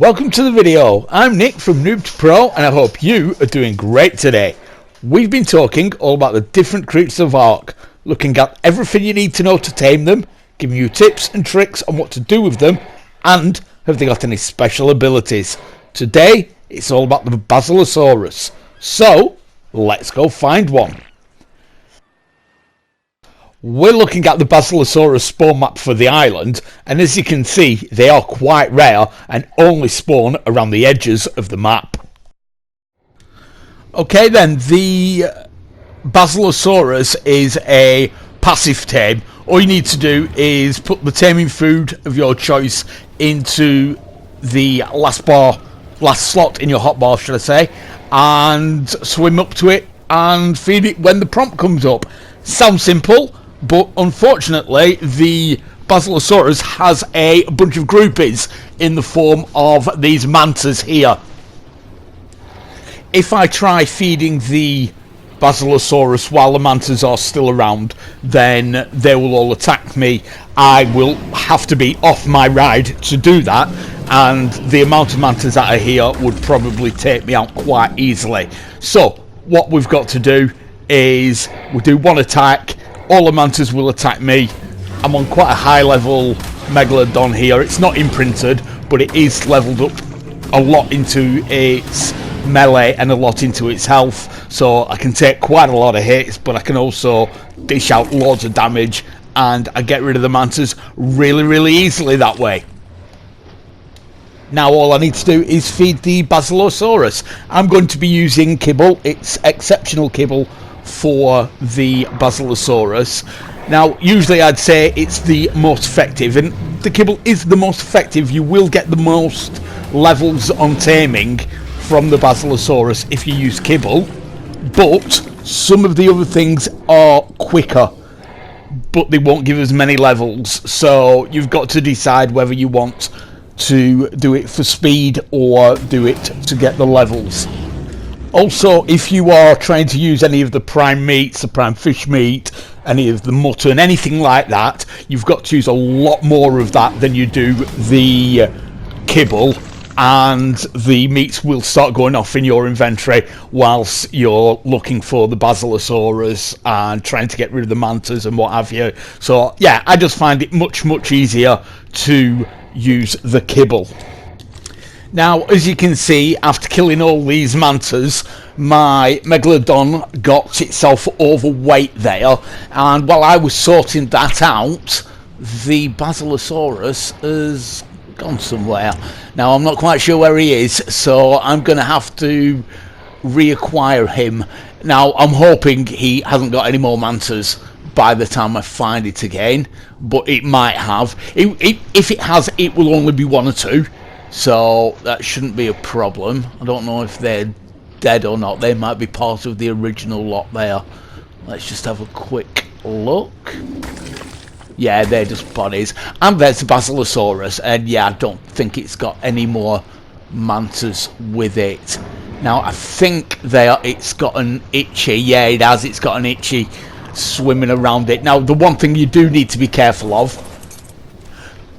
Welcome to the video. I'm Nick from Noob to Pro and I hope you are doing great today. We've been talking all about the different creatures of Ark, looking at everything you need to know to tame them, giving you tips and tricks on what to do with them, and have they got any special abilities. Today it's all about the Basilosaurus, so let's go find one. We're looking at the Basilosaurus spawn map for the island, and as you can see they are quite rare and only spawn around the edges of the map. Okay then, the Basilosaurus is a passive tame. All you need to do is put the taming food of your choice into the last slot in your hotbar, should I say, and swim up to it and feed it when the prompt comes up. Sounds simple, but unfortunately the Basilosaurus has a bunch of groupies in the form of these mantas here. If I try feeding the Basilosaurus while the mantas are still around, then they will all attack me. I will have to be off my ride to do that, and the amount of mantas that are here would probably take me out quite easily. So what we've got to do is we'll do one attack. All the mantas will attack me. I'm on quite a high level Megalodon here. It's not imprinted, but it is leveled up a lot into its melee and a lot into its health, so I can take quite a lot of hits, but I can also dish out loads of damage, and I get rid of the mantas really easily that way. Now all I need to do is feed the Basilosaurus. I'm going to be using kibble. It's exceptional kibble for the Basilosaurus. Now usually I'd say it's the most effective, and the kibble is the most effective. You will get the most levels on taming from the Basilosaurus if you use kibble, but some of the other things are quicker, but they won't give as many levels, so you've got to decide whether you want to do it for speed or do it to get the levels. Also, if you are trying to use any of the prime meats, the prime fish meat, any of the mutton, anything like that, you've got to use a lot more of that than you do the kibble, and the meats will start going off in your inventory whilst you're looking for the Basilosaurus and trying to get rid of the mantas and what have you. So yeah, I just find it much easier to use the kibble. Now, as you can see, after killing all these mantas, my Megalodon got itself overweight there, and while I was sorting that out, the Basilosaurus has gone somewhere. Now, I'm not quite sure where he is, so I'm going to have to reacquire him. Now, I'm hoping he hasn't got any more mantas by the time I find it again, but it might have. If it has, it will only be one or two, so that shouldn't be a problem. I don't know if they're dead or not. They might be part of the original lot there. Let's just have a quick look. Yeah, they're just bodies. And there's the Basilosaurus, and yeah, I don't think it's got any more mantas with it. Now, I think it's got an itchy. Yeah, it has. It's got an itchy swimming around it. Now, the one thing you do need to be careful of,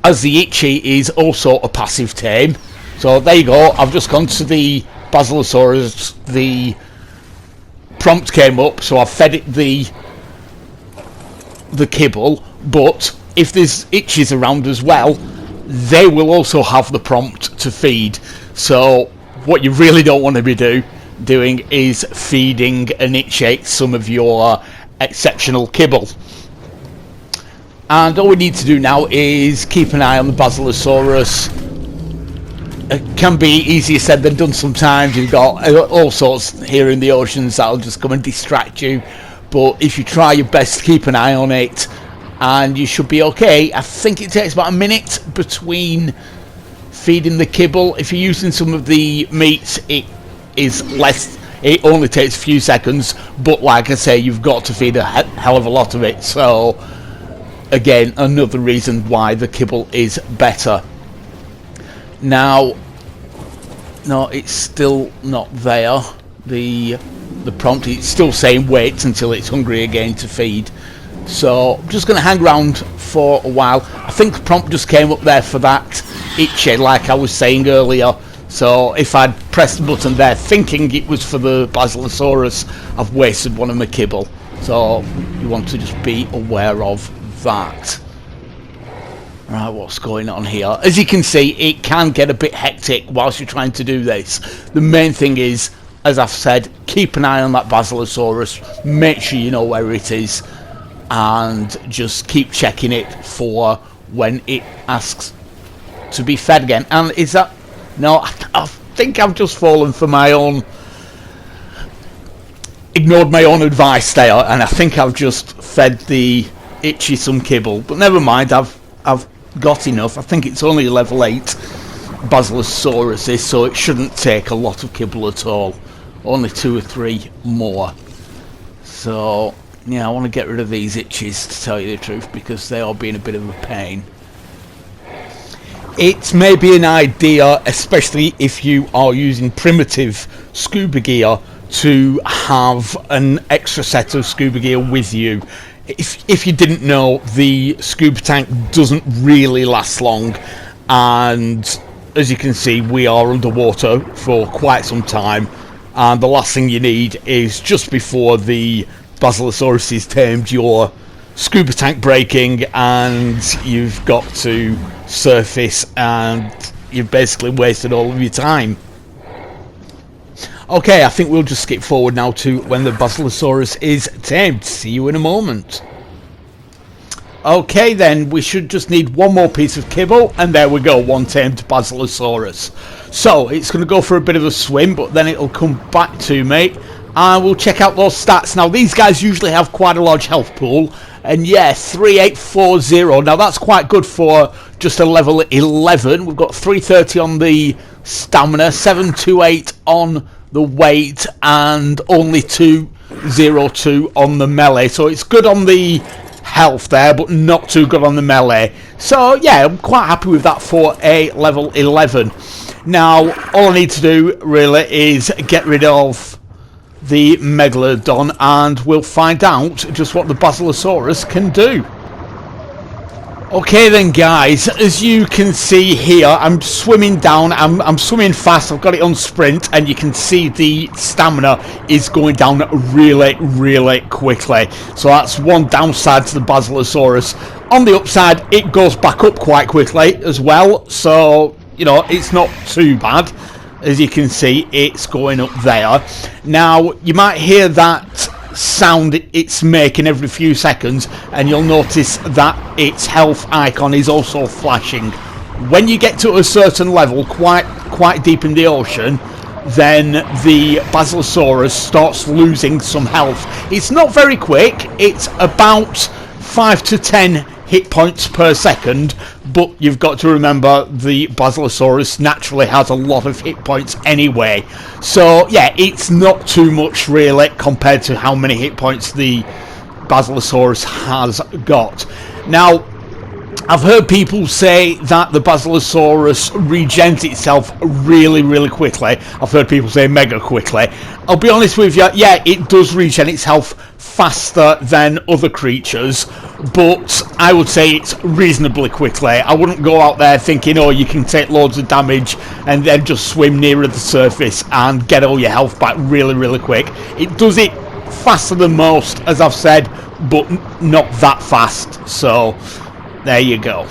as the itchy is also a passive tame. So there you go. I've just gone to the Basilosaurus. The prompt came up, so I fed it the kibble. But if there's itches around as well, they will also have the prompt to feed. So what you really don't want to be doing is feeding an itchy some of your exceptional kibble. And all we need to do now is keep an eye on the Basilosaurus. It can be easier said than done sometimes. You've got all sorts here in the oceans that'll just come and distract you, but if you try your best to keep an eye on it, and you should be okay. I think it takes about a minute between feeding the kibble. If you're using some of the meats, it is less. It only takes a few seconds, but like I say, you've got to feed a hell of a lot of it. So again, another reason why the kibble is better. Now, no, it's still not there. The prompt, it's still saying wait until it's hungry again to feed. So I'm just going to hang around for a while. I think the prompt just came up there for that. itchy, like I was saying earlier. So if I'd pressed the button there thinking it was for the Basilosaurus, I've wasted one of my kibble. So you want to just be aware of that. Right, what's going on here? As you can see, it can get a bit hectic whilst you're trying to do this. The main thing is, as I've said, keep an eye on that Basilosaurus, make sure you know where it is, and just keep checking it for when it asks to be fed again. And is that... No, I think I've just fallen for my own... ignored my own advice there, and I think I've just fed the Itchy some kibble. But never mind, I've got enough. I think it's only level 8 Basilosaurus, so it shouldn't take a lot of kibble at all. Only 2 or 3 more. So yeah, I want to get rid of these itches, to tell you the truth, because they are being a bit of a pain. It may be an idea, especially if you are using primitive scuba gear, to have an extra set of scuba gear with you. If you didn't know, the scuba tank doesn't really last long, and as you can see, we are underwater for quite some time, and the last thing you need is, just before the Basilosaurus is tamed, your scuba tank breaking and you've got to surface and you've basically wasted all of your time. Okay, I think we'll just skip forward now to when the Basilosaurus is tamed. See you in a moment. Okay then, we should just need one more piece of kibble, and there we go, one tamed Basilosaurus. So, it's going to go for a bit of a swim, but then it'll come back to me, and we'll check out those stats. Now, these guys usually have quite a large health pool, and yeah, 3840. Now, that's quite good for just a level 11. We've got 330 on the stamina, 728 on the weight, and only 202 on the melee. So it's good on the health there, but not too good on the melee. So yeah, I'm quite happy with that for a level 11. Now, all I need to do really is get rid of the Megalodon, and we'll find out just what the Basilosaurus can do. Okay then guys, as you can see here, I'm swimming down, I'm swimming fast, I've got it on sprint, and you can see the stamina is going down really quickly. So that's one downside to the Basilosaurus. On the upside, it goes back up quite quickly as well, so, you know, it's not too bad. As you can see, it's going up there. Now, you might hear that sound it's making every few seconds, and you'll notice that its health icon is also flashing. When you get to a certain level, quite deep in the ocean, then the Basilosaurus starts losing some health. It's not very quick, it's about 5 to 10 hit points per second, but you've got to remember the Basilosaurus naturally has a lot of hit points anyway. So yeah, it's not too much really compared to how many hit points the Basilosaurus has got. Now, I've heard people say that the Basilosaurus regens itself really quickly. I've heard people say mega quickly. I'll be honest with you, yeah, it does regen itself faster than other creatures, but I would say it's reasonably quickly. I wouldn't go out there thinking, oh, you can take loads of damage and then just swim nearer the surface and get all your health back really quick. It does it faster than most, as I've said, but not that fast. So there you go.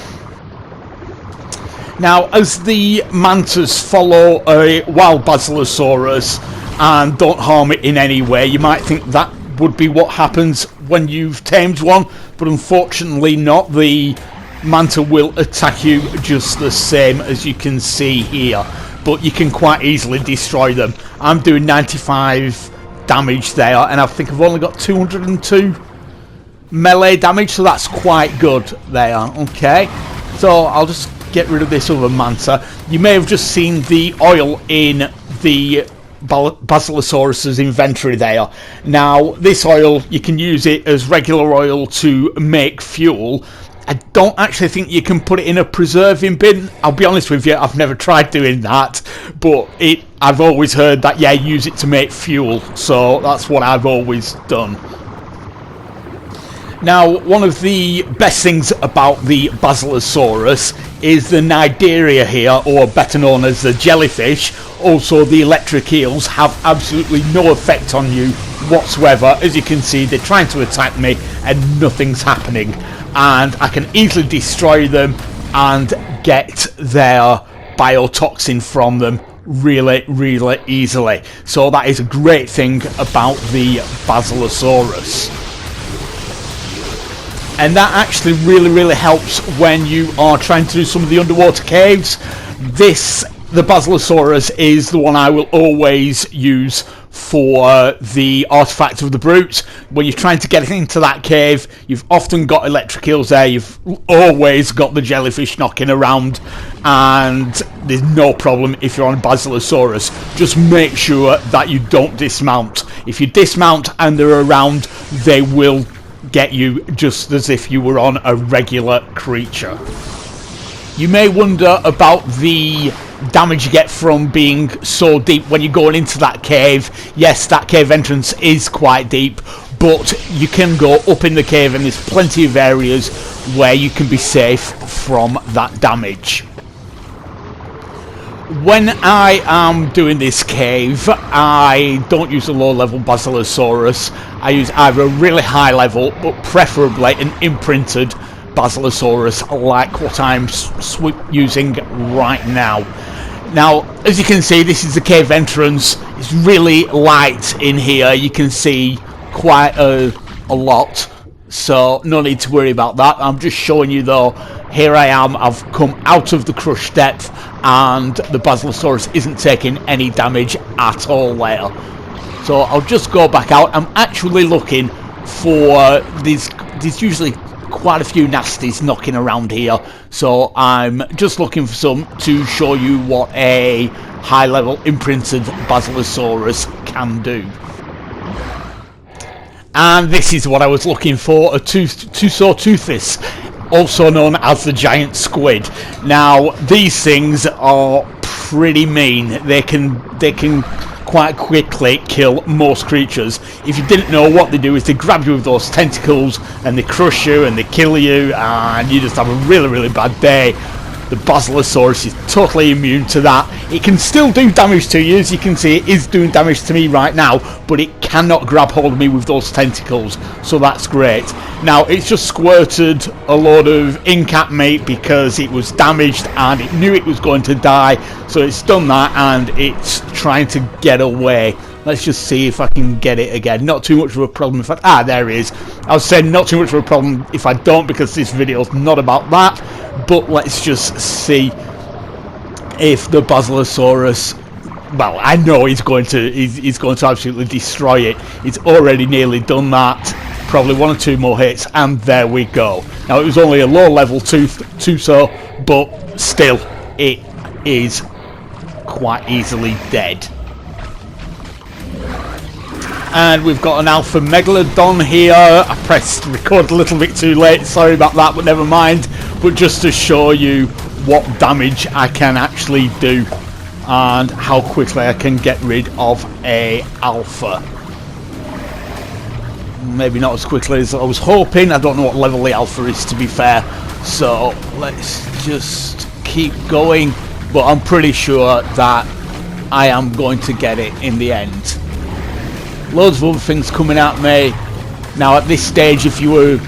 Now, as the mantas follow a wild Basilosaurus and don't harm it in any way, you might think that would be what happens when you've tamed one, but unfortunately not. The manta will attack you just the same, as you can see here, but you can quite easily destroy them. I'm doing 95 damage there, and I think I've only got 202 melee damage, so that's quite good there. Okay, so I'll just get rid of this other manta. You may have just seen the oil in the Basilosaurus's inventory there. Now, this oil, you can use it as regular oil to make fuel. I don't actually think you can put it in a preserving bin. I'll be honest with you, I've never tried doing that, but I've always heard that, yeah, use it to make fuel, so that's what I've always done. Now, one of the best things about the Basilosaurus is the Cnidaria here, or better known as the jellyfish. Also, the electric eels have absolutely no effect on you whatsoever. As you can see, they're trying to attack me and nothing's happening. And I can easily destroy them and get their Bio Toxin from them really easily. So that is a great thing about the Basilosaurus. And that actually really helps when you are trying to do some of the underwater caves. The Basilosaurus is the one I will always use for the Artifact of the Brutes. When you're trying to get into that cave, you've often got electric eels there, you've always got the jellyfish knocking around, and there's no problem if you're on Basilosaurus. Just make sure that you don't dismount. If you dismount and they're around, they will get you just as if you were on a regular creature. You may wonder about the damage you get from being so deep when you're going into that cave. Yes, that cave entrance is quite deep, but you can go up in the cave and there's plenty of areas where you can be safe from that damage. When I am doing this cave, I don't use a low-level Basilosaurus. I use either a really high level, but preferably an imprinted Basilosaurus like what I'm using right now. Now, as you can see, this is the cave entrance. It's really light in here. You can see quite a lot, so no need to worry about that. I'm just showing you though, here I am, I've come out of the crush depth and the Basilosaurus isn't taking any damage at all there. So I'll just go back out. I'm actually looking for these usually quite a few nasties knocking around here, so I'm just looking for some to show you what a high level imprinted Basilosaurus can do. And this is what I was looking for, a Tusoteuthis, also known as the giant squid. Now these things are pretty mean. They can quite quickly kill most creatures. If you didn't know, what they do is they grab you with those tentacles and they crush you and they kill you, and you just have a really bad day. The Basilosaurus is totally immune to that. It can still do damage to you, as you can see it is doing damage to me right now, but it cannot grab hold of me with those tentacles, so that's great. Now it's just squirted a load of ink at me because it was damaged and it knew it was going to die, so it's done that and it's trying to get away. Let's just see if I can get it again. Not too much of a problem if I... there it is. I was saying not too much of a problem if I don't, because this video's not about that. But let's just see if the Basilosaurus... Well, I know he's going to absolutely destroy it. He's already nearly done that. Probably one or two more hits, and there we go. Now, it was only a low-level Tuso, but still, it is quite easily dead. And we've got an alpha megalodon here. I pressed record a little bit too late, sorry about that, but never mind. But just to show you what damage I can actually do and how quickly I can get rid of a alpha. Maybe not as quickly as I was hoping. I don't know what level the alpha is, to be fair, so let's just keep going, but I'm pretty sure that I am going to get it in the end. Loads of other things coming at me. Now at this stage, if you were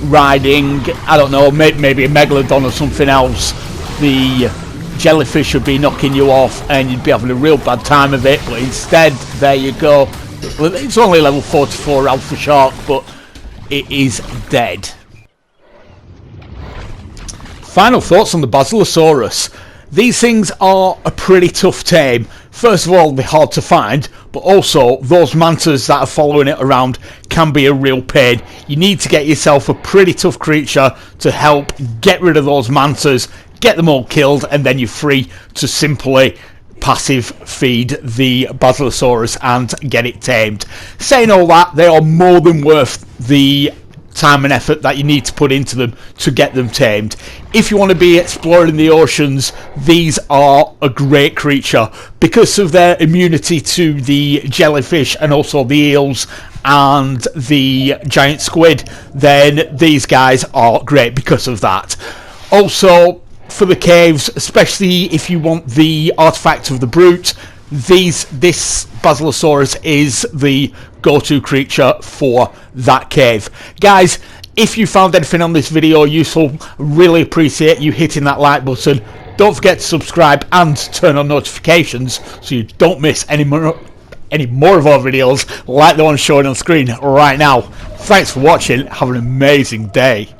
riding, I don't know, maybe a megalodon or something else, the jellyfish would be knocking you off and you'd be having a real bad time of it, but instead, there you go. It's only level 44 alpha shark, but it is dead. Final thoughts on the Basilosaurus. These things are a pretty tough tame. First of all, they're hard to find, but also those mantas that are following it around can be a real pain. You need to get yourself a pretty tough creature to help get rid of those mantas, get them all killed, and then you're free to simply passive feed the Basilosaurus and get it tamed. Saying all that, they are more than worth the time and effort that you need to put into them to get them tamed. If you want to be exploring the oceans, these are a great creature because of their immunity to the jellyfish and also the eels and the giant squid, then these guys are great because of that. Also, for the caves, especially if you want the artifact of the brute, this Basilosaurus is the go-to creature for that cave. Guys, if you found anything on this video useful, really appreciate you hitting that like button. Don't forget to subscribe and turn on notifications so you don't miss any more of our videos like the one showing on screen right now. Thanks for watching. Have an amazing day.